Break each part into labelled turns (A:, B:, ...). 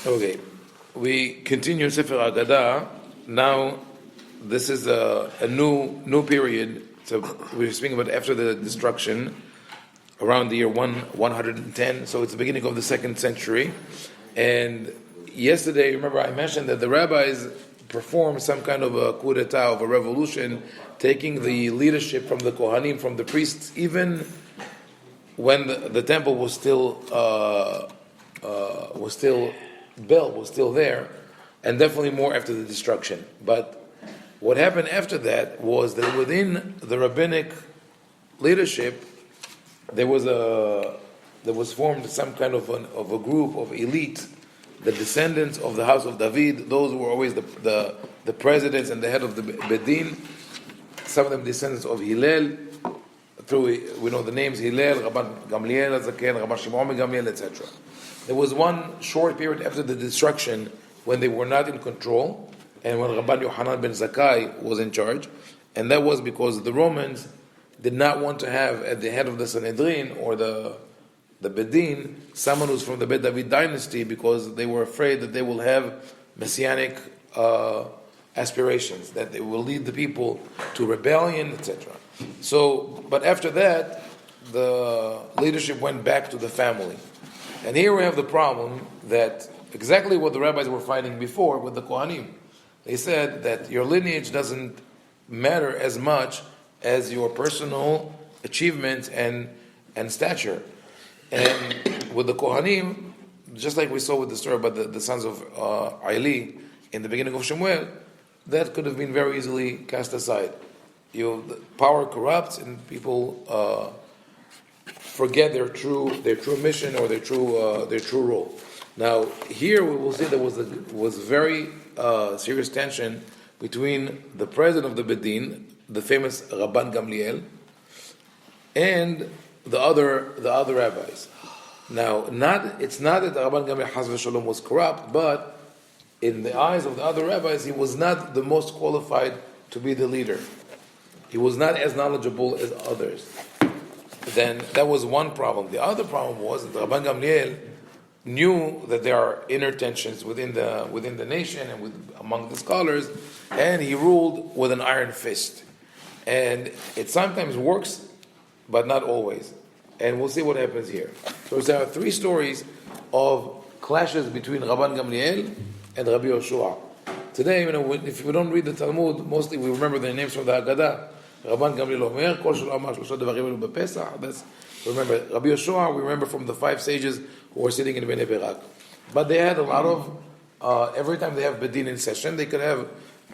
A: Okay, we continue Sefer Ha-Aggadah. Now, this is a new period. So we're speaking about after the destruction, around the year 110. So it's the beginning of the 2nd century. And yesterday, remember, I mentioned that the rabbis performed some kind of a coup d'etat, of a revolution, taking the leadership from the Kohanim, from the priests, even when the temple was still built, was still there, and definitely more after the destruction. But what happened after that was that within the rabbinic leadership, there was formed some kind of a group of elite, the descendants of the house of David. Those who were always the presidents and the head of the Bedin. Some of them descendants of Hillel. We know the names Hillel, Rabban Gamliel Zaken, Rabban Shimon ben Gamliel, etc. There was one short period after the destruction when they were not in control, and when Rabban Yohanan ben Zakkai was in charge, and that was because the Romans did not want to have at the head of the Sanhedrin or the Bedin someone who's from the Bet David dynasty, because they were afraid that they will have messianic aspirations, that they will lead the people to rebellion, etc. So, but after that, the leadership went back to the family. And here we have the problem that exactly what the rabbis were fighting before with the Kohanim. They said that your lineage doesn't matter as much as your personal achievements and stature. And with the Kohanim, just like we saw with the story about the sons of Aili in the beginning of Shemuel, that could have been very easily cast aside. The power corrupts, and people forget their true mission or their true role. Now, here we will see there was very serious tension between the president of the Bedin, the famous Rabban Gamliel, and the other rabbis. Now, it's not that Rabban Gamliel Chas v'Shalom was corrupt, but in the eyes of the other rabbis, he was not the most qualified to be the leader. He was not as knowledgeable as others. Then that was one problem. The other problem was that Rabban Gamliel knew that there are inner tensions within the nation and among the scholars, and he ruled with an iron fist. And it sometimes works, but not always. And we'll see what happens here. So there are 3 stories of clashes between Rabban Gamliel and Rabbi Yoshua. Today, if we don't read the Talmud, mostly we remember their names from the Haggadah. Rabban Gamliel Omer, Kol Shel Amar Shlosha Devarim Elu B'Pesach. Remember, Rabbi Yoshua, we remember from the 5 sages who were sitting in Bnei Berak. But they had a lot of, every time they have Bedin in session, they could have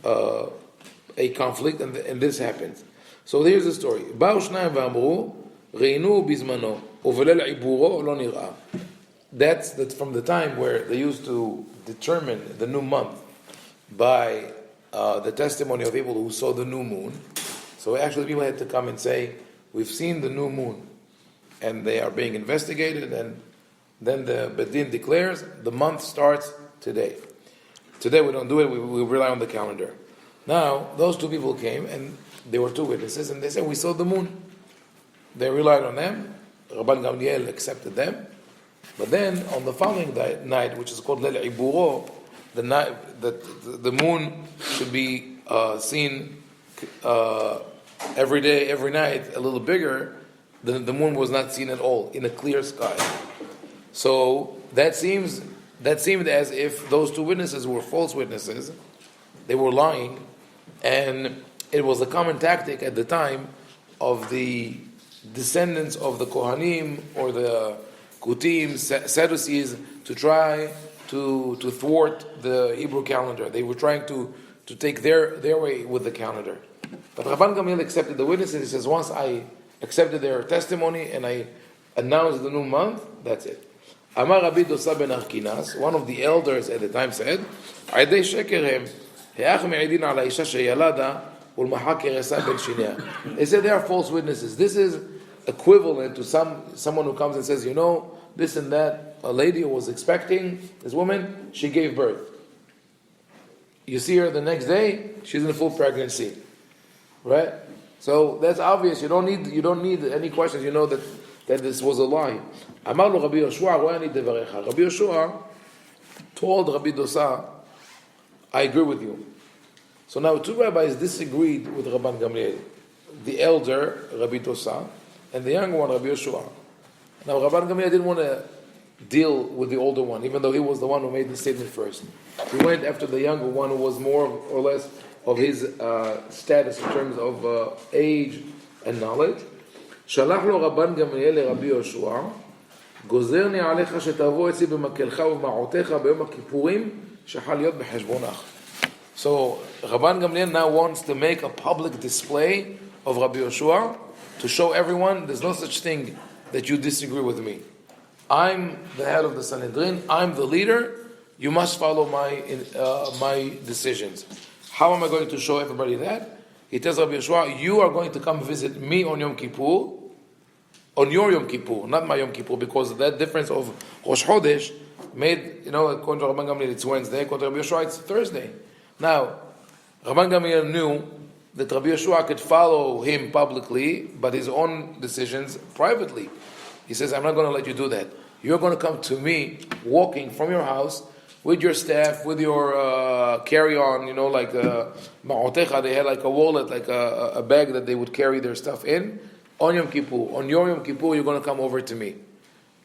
A: a conflict, and this happens. So here's the story. Ba'u Shnayim V'Amru, Reinu Bizmano, Uvelel Iburo Lo Nir'a. That's from the time where they used to determine the new month by the testimony of people who saw the new moon. So actually people had to come and say, we've seen the new moon, and they are being investigated, and then the Bedin declares the month starts today. Today we don't do it, we rely on the calendar. Now, those 2 people came, and there were 2 witnesses, and they said, we saw the moon. They relied on them. Rabban Gamliel accepted them. But then, on the following night, which is called Leil Iburo, the night that the moon should be seen every day, every night, a little bigger. The moon was not seen at all in a clear sky. So that seemed as if those 2 witnesses were false witnesses. They were lying, and it was a common tactic at the time of the descendants of the Kohanim or the Kutim, Sadducees, to try to thwart the Hebrew calendar. They were trying to take their way with the calendar. But Rabban Gamliel accepted the witnesses. He says, once I accepted their testimony and I announced the new month, that's it. Amar Rabbi Dosa ben Arkinas, one of the elders at the time, said, Aidei shekerem, he'ach me'edin ala isha sheyalada, ulmaha keresa ben shinea. They said they are false witnesses. This is equivalent to someone who comes and says, this and that, a lady who was expecting, this woman, she gave birth. You see her the next day, she's in full pregnancy. Right? So that's obvious. You don't need any questions. You know that this was a lie. Amar lo Rabbi Yoshua, Rabbi Yoshua told Rabbi Dosa, I agree with you. So now two rabbis disagreed with Rabban Gamliel. The elder, Rabbi Dosa, and the younger one, Rabbi Yoshua. Now Rabban Gamliel didn't want to deal with the older one, even though he was the one who made the statement first. He went after the younger one, who was more or less of his status in terms of age and knowledge. שלח לו רבן גמליאל לרבי יהושע, גוזרני עליך שתבוא אצלי במקלך ובמעותיך ביום הכיפורים שחל להיות בחשבונך. So Rabban Gamliel now wants to make a public display of Rabbi Yoshua to show everyone there's no such thing that you disagree with me. I'm the head of the Sanhedrin. I'm the leader. You must follow my decisions. How am I going to show everybody that? He tells Rabbi Yoshua, you are going to come visit me on Yom Kippur, on your Yom Kippur, not my Yom Kippur, because that difference of Rosh Chodesh made, according to Rabban Gamliel, it's Wednesday, according to Rabbi Yoshua, it's Thursday. Now, Rabban Gamliel knew that Rabbi Yoshua could follow him publicly, but his own decisions privately. He says, I'm not going to let you do that. You're going to come to me walking from your house with your staff, with your carry-on, like ma'otecha, they had like a wallet, like a bag that they would carry their stuff in, on Yom Kippur. On your Yom Kippur, you're going to come over to me.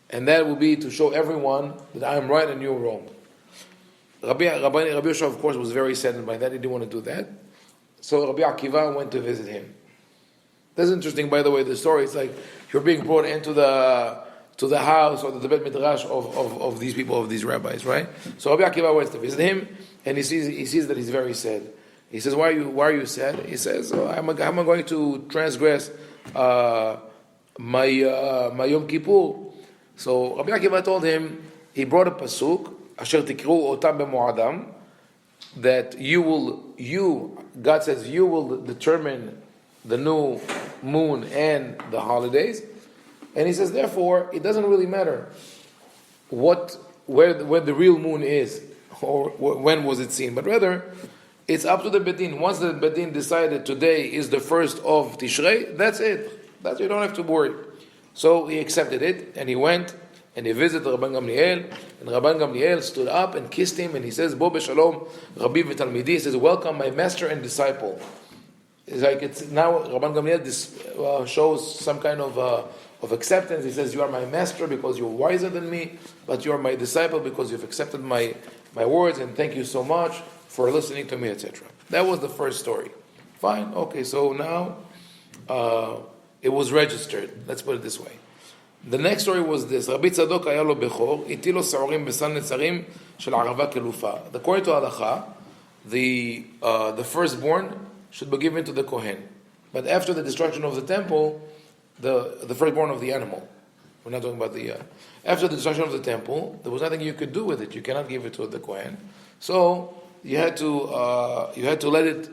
A: And that will be to show everyone that I am right and you're wrong. Rabbi Yoshua, of course, was very saddened by that. He didn't want to do that. So Rabbi Akiva went to visit him. That's interesting, by the way, the story. It's like you're being brought into the house or the Bet Midrash of these people, of these rabbis, right? So Rabbi Akiva went to visit him, and he sees that he's very sad. He says, "Why are you sad?" He says, "I'm going to transgress my Yom Kippur." So Rabbi Akiva told him, he brought a pasuk, "Asher tikru otam b'mo'adam," that God says, you will determine the new moon and the holidays. And he says, therefore, it doesn't really matter where the real moon is, or when was it seen, but rather, it's up to the Bedin. Once the Bedin decided today is the first of Tishrei, that's it. You don't have to worry. So he accepted it, and he went, and he visited Rabban Gamliel, and Rabban Gamliel stood up and kissed him, and he says, Bo b'shalom, Rabbi v'talmidi, he says, welcome my master and disciple. It's like now Rabban Gamliel shows some kind of acceptance. He says, you are my master because you're wiser than me, but you are my disciple because you've accepted my words, and thank you so much for listening to me, etc. That was the first story. Fine, okay, so now it was registered. Let's put it this way. The next story was this. Rabbi Tzadok היה לו בכור, הטיל לו שעורים בסל נצרים של ערבה כלופה. According to halacha, the firstborn should be given to the Kohen. But after the destruction of the temple, the firstborn of the animal. We're not talking about after the destruction of the temple, there was nothing you could do with it. You cannot give it to the Kohen. So you had to let it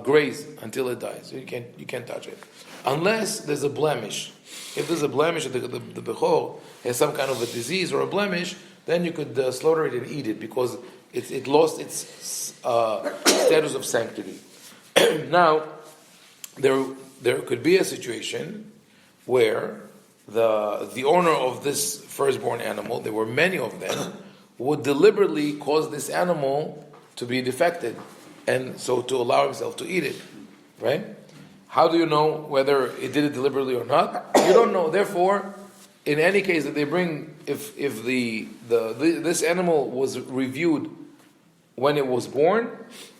A: graze until it dies. You can't touch it. Unless there's a blemish. If there's a blemish, the Bechor has some kind of a disease or a blemish, then you could slaughter it and eat it because it lost its status of sanctity. Now, there could be a situation where the owner of this firstborn animal, there were many of them, would deliberately cause this animal to be defected, and so to allow himself to eat it, right? How do you know whether it did it deliberately or not? You don't know. Therefore, in any case that they bring, if this animal was reviewed when it was born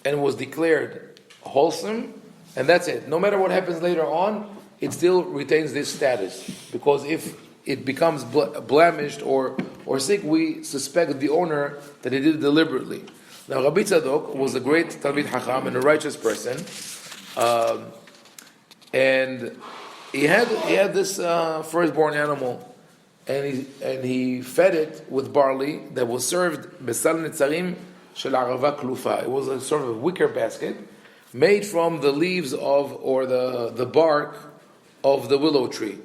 A: and was declared wholesome, and that's it. No matter what happens later on, it still retains this status. Because if it becomes blemished or sick, we suspect the owner that he did it deliberately. Now, Rabbi Tzadok was a great Talmid Chacham and a righteous person. And he had this firstborn animal, and he fed it with barley that was served besal netzarim shel arava klufa. It was a sort of a wicker basket made from the leaves or the bark of the willow tree,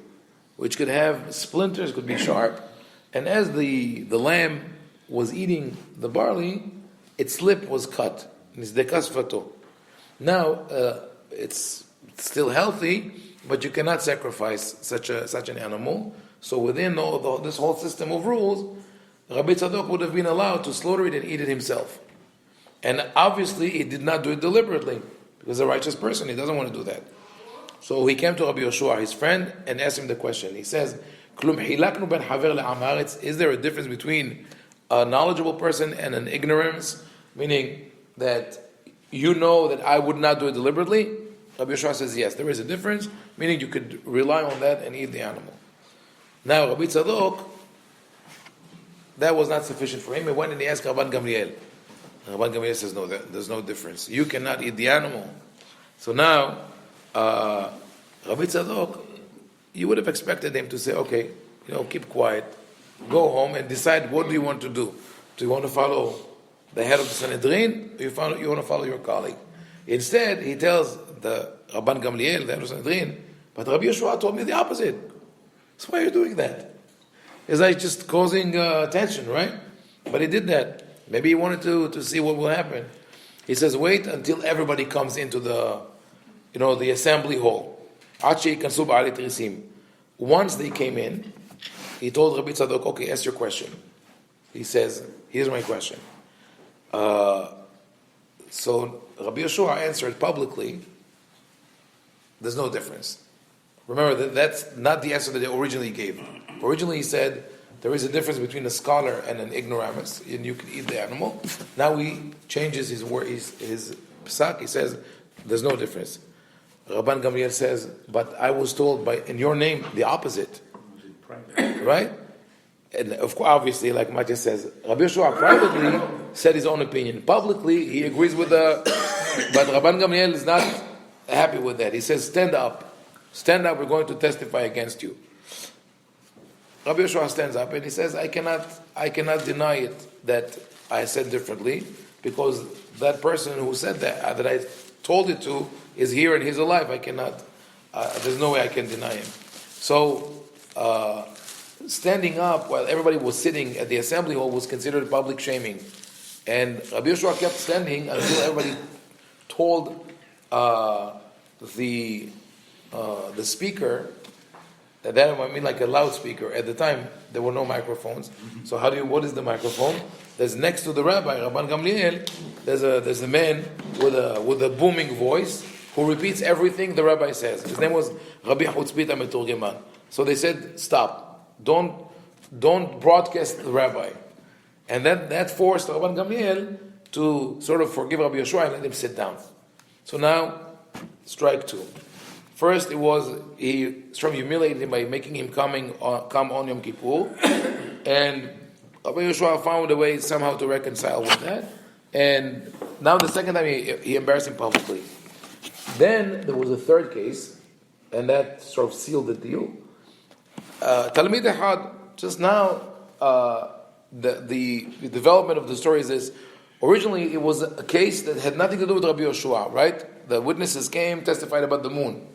A: which could have splinters, could be sharp. And as the lamb was eating the barley, its lip was cut. Now it's still healthy, but you cannot sacrifice such an animal. So within this whole system of rules, Rabbi Tzadok would have been allowed to slaughter it and eat it himself. And obviously, he did not do it deliberately, because a righteous person, he doesn't want to do that. So he came to Rabbi Yoshua, his friend, and asked him the question. He says, "Klum hilaknu ben haver le'am haaretz." Is there a difference between a knowledgeable person and an ignorance? Meaning that you know that I would not do it deliberately? Rabbi Yoshua says, yes, there is a difference, meaning you could rely on that and eat the animal. Now, Rabbi Tzadok, that was not sufficient for him. He went and he asked Rabban Gamliel. Rabban Gamliel says, no, there's no difference. You cannot eat the animal. So now, Rabbi Tzadok, you would have expected him to say, okay, keep quiet, go home and decide what do you want to do. Do you want to follow the head of the Sanhedrin, or you want to follow your colleague? Instead, he tells the Rabban Gamliel, the head of the Sanhedrin, but Rabbi Yeshua told me the opposite. So why are you doing that? It's like just causing tension, right? But he did that. Maybe he wanted to see what will happen. He says, wait until everybody comes into the assembly hall. Once they came in, he told Rabbi Tzadok, okay, ask your question. He says, here's my question. So Rabbi Yeshua answered publicly, there's no difference. Remember, that's not the answer that he originally gave. Originally he said, there is a difference between a scholar and an ignoramus, and you can eat the animal. Now he changes his word, his psak, he says, there's no difference. Rabban Gamliel says, but I was told in your name the opposite. Right? And of course, obviously, like Matya says, Rabbi Yeshua privately said his own opinion. Publicly, he agrees with but Rabban Gamliel is not happy with that. He says, stand up, we're going to testify against you. Rabbi Yeshua stands up and he says, I cannot deny it that I said differently, because that person who said that I told it to is here and he's alive. I cannot, there's no way I can deny him. So, standing up while everybody was sitting at the assembly hall was considered public shaming. And Rabbi Yeshua kept standing until everybody told the speaker, that I mean like a loudspeaker. At the time, there were no microphones. So what is the microphone? There's next to the rabbi, Rabban Gamliel, there's a man with a booming voice who repeats everything the rabbi says. His name was Rabbi Chutzpita Meturgeman. So they said, stop. Don't broadcast the rabbi. And that forced Rabban Gamliel to sort of forgive Rabbi Yeshua and let him sit down. So now, strike two. First, he sort of humiliated him by making him come on Yom Kippur, and Rabbi Yeshua found a way somehow to reconcile with that. And now the second time he embarrassed him publicly. Then there was a third case, and that sort of sealed the deal. Talmid Echad, just now, the development of the story is this. Originally, it was a case that had nothing to do with Rabbi Yoshua, right? The witnesses came, testified about the moon.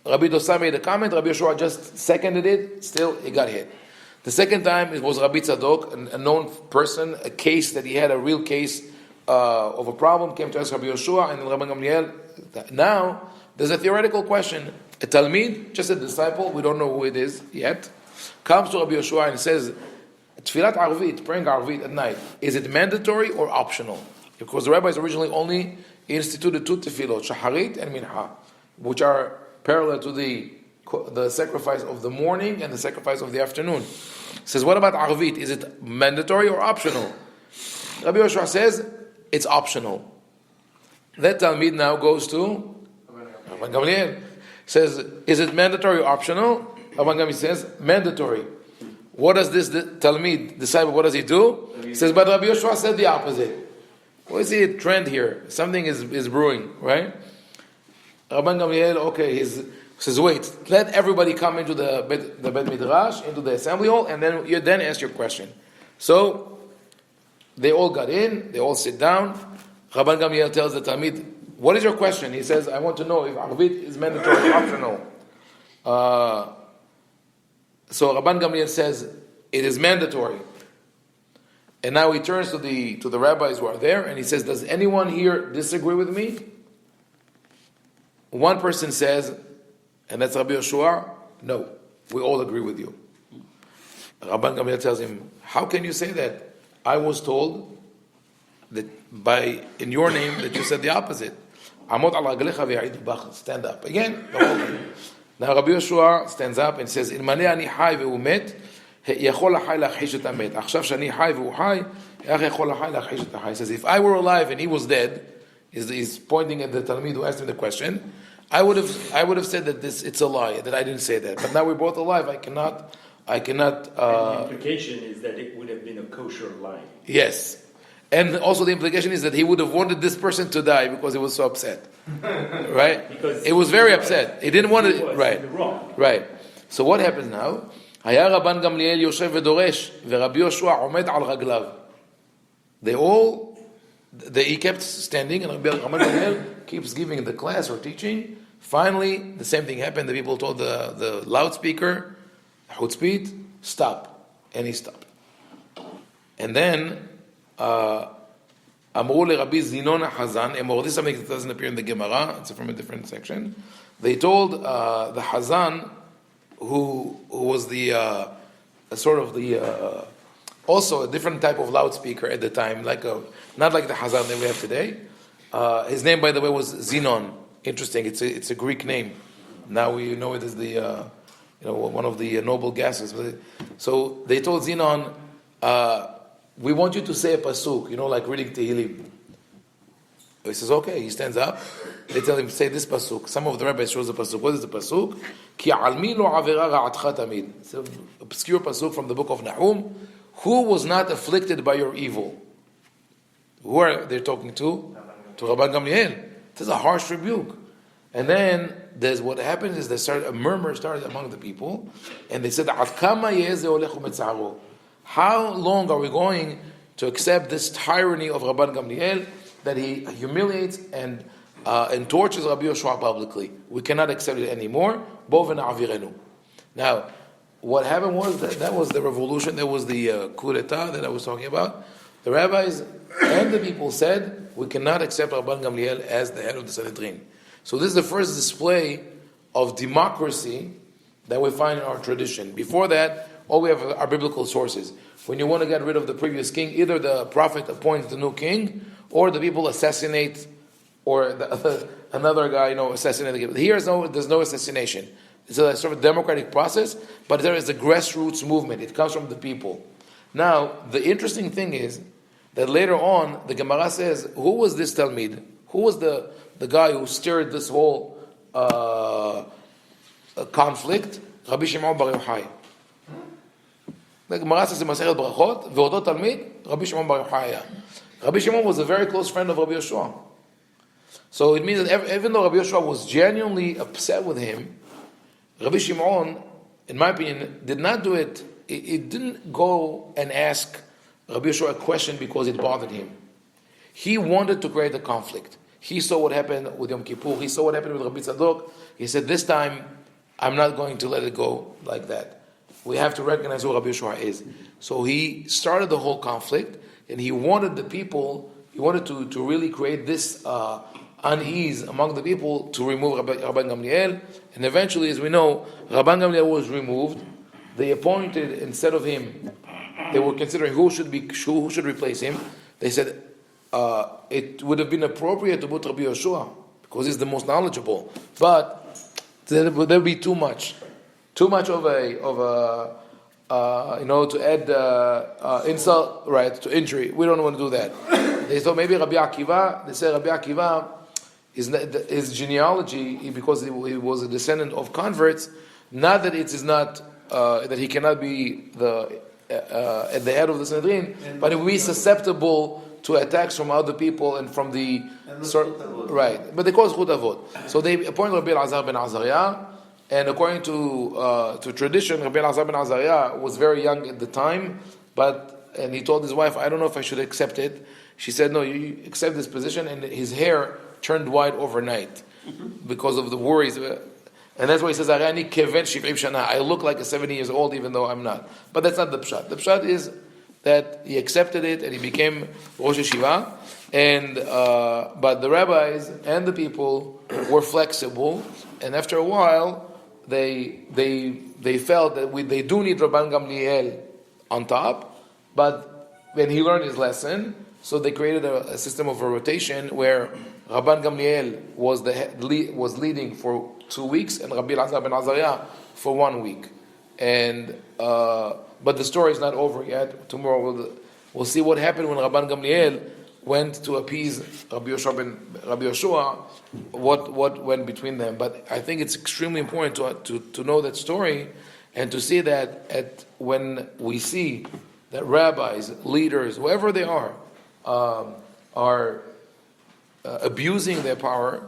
A: Rabbi Dosa made a comment, Rabbi Yoshua just seconded it, still he got hit. The second time, it was Rabbi Tzadok, a known person, a case that he had, a real case of a problem, came to ask Rabbi Yoshua, and then Rabbi Gamliel. Now, there's a theoretical question. A Talmid, just a disciple, we don't know who it is yet, comes to Rabbi Yoshua and says, Tfilat Arvit, praying Arvit at night, is it mandatory or optional? Because the rabbis originally only instituted two tefillot, Shaharit and Minha, which are parallel to the sacrifice of the morning and the sacrifice of the afternoon. He says, what about Arvit? Is it mandatory or optional? Rabbi Yoshua says, it's optional. That Talmid now goes to Rabban Gamliel. Says, is it mandatory or optional? Rabban Gamliel says, mandatory. What does this Talmid disciple, what does he do? He says, but Rabbi Yoshua said the opposite. What is the trend here? Something is brewing, right? Rabban Gamliel, okay, he says, wait, let everybody come into the Bet Midrash, into the assembly hall, and then you ask your question. So, they all got in, they all sit down. Rabban Gamliel tells the Talmid, what is your question? He says, I want to know if Arvit is mandatory or optional. So Rabban Gamliel says, it is mandatory. And now he turns to the rabbis who are there, and he says, does anyone here disagree with me? One person says, and that's Rabbi Yoshua, no, we all agree with you. Rabban Gamliel tells him, how can you say that? I was told that in your name that you said the opposite. Stand up. Again, the whole thing. Now Rabbi Yoshua stands up and says, אלמלא אני חי והוא מת, יכול החי להכחיש את המת. עכשיו שאני חי והוא חי, איך יכול החי להכחיש את החי? He says, if I were alive and he was dead, he's pointing at the Talmid who asked him the question, I would have said that it's a lie, that I didn't say that. But now we're both alive, I cannot.
B: And the implication is that it would have been a kosher lie.
A: Yes. And also the implication is that he would have wanted this person to die because he was so upset. Right?
B: Because
A: it was very upset. He didn't want to. Right.
B: Wrong.
A: Right. So what happens now? היה רבן גמליאל יושב ודורש, ורבי יהושע עומד על רגליו. He kept standing, and Rabbi Gamliel keeps giving the class or teaching. Finally, the same thing happened. The people told the loudspeaker, Chutzpit, stop. And he stopped. And then, Amru le Rabbi Zinon Hazan, this is something that doesn't appear in the Gemara, it's from a different section. They told the Hazan, who was the also a different type of loudspeaker at the time, not like the Hazan that we have today. His name, by the way, was Zinon. Interesting. It's a Greek name. Now we know it as the one of the noble gases. So they told Zinon, we want you to say a pasuk, like reading Tehillim. He says, okay. He stands up. They tell him, say this pasuk. Some of the rabbis shows the pasuk. What is the pasuk? Ki almi lo avera ra'atcha tamid. It's an obscure pasuk from the book of Nahum. Who was not afflicted by your evil? Who are they talking to? To Rabban Gamliel. This is a harsh rebuke. And then what happens is a murmur started among the people, and they said, how long are we going to accept this tyranny of Rabban Gamliel, that he humiliates and tortures Rabbi Yoshua publicly? We cannot accept it anymore. Now, what happened was that was the revolution, that was the coup d'etat that I was talking about. The rabbis and the people said, we cannot accept Rabban Gamliel as the head of the Sanhedrin. So this is the first display of democracy that we find in our tradition. Before that, all we have are biblical sources. When you want to get rid of the previous king, either the prophet appoints the new king, or the people assassinate, or another guy, assassinate. Here there's no assassination. It's a sort of democratic process, but there is a grassroots movement. It comes from the people. Now, the interesting thing is that later on, the Gemara says, who was this Talmid? Who was the guy who stirred this whole conflict? Rabbi Shimon Bar Yochai. The Gemara says in Masechet Brachot, Ve'odo Talmid, Rabbi Shimon Bar Yochai. Rabbi Shimon was a very close friend of Rabbi Yoshua. So it means that even though Rabbi Yoshua was genuinely upset with him, Rabbi Shimon, in my opinion, did not do it. It didn't go and ask Rabbi Yoshua a question because it bothered him. He wanted to create a conflict. He saw what happened with Yom Kippur. He saw what happened with Rabbi Tzadok. He said, this time, I'm not going to let it go like that. We have to recognize who Rabbi Yoshua is. So he started the whole conflict, and he wanted to really create this unease among the people to remove Rabban Gamliel. And eventually, as we know, Rabban Gamliel was removed. They appointed, instead of him, they were considering who should replace him. They said it would have been appropriate to put Rabbi Yoshua because he's the most knowledgeable. But there would be too much of a to add insult, right, to injury. We don't want to do that. They thought maybe Rabbi Akiva. They said Rabbi Akiva, his genealogy, because he was a descendant of converts. Not that it is not that he cannot be at the head of the Sanhedrin, but it will be susceptible to attacks from other people and from the right. But they call it Chut Avot. So they appointed Rabbi Elazar ben Azariah, and according to tradition, Rabbi Elazar ben Azariah was very young at the time, and he told his wife, "I don't know if I should accept it." She said, "No, you accept this position," and his hair turned white overnight because of the worries. And that's why he says, "Arani keven shiv'im shana." I look like a 70 years old, even though I'm not. But that's not the pshat. The pshat is that he accepted it and he became Rosh Yeshiva. And but the rabbis and the people were flexible, and after a while, they felt that they do need Rabban Gamliel on top, but when he learned his lesson, so they created a system of a rotation where Rabban Gamliel was leading for 2 weeks and Rabbi Elazar ben Azariah for 1 week. And but the story is not over yet. Tomorrow we'll see what happened when Rabban Gamliel went to appease Rabbi Yoshua. What went between them? But I think it's extremely important to know that story and to see that when we see that rabbis, leaders, whoever they are abusing their power,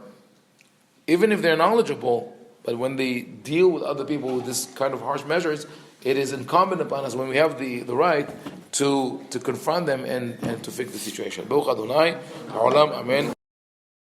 A: even if they're knowledgeable, but when they deal with other people with this kind of harsh measures, it is incumbent upon us, when we have the right, to confront them and to fix the situation. Baruch Adonai, Ha'olam, Amen.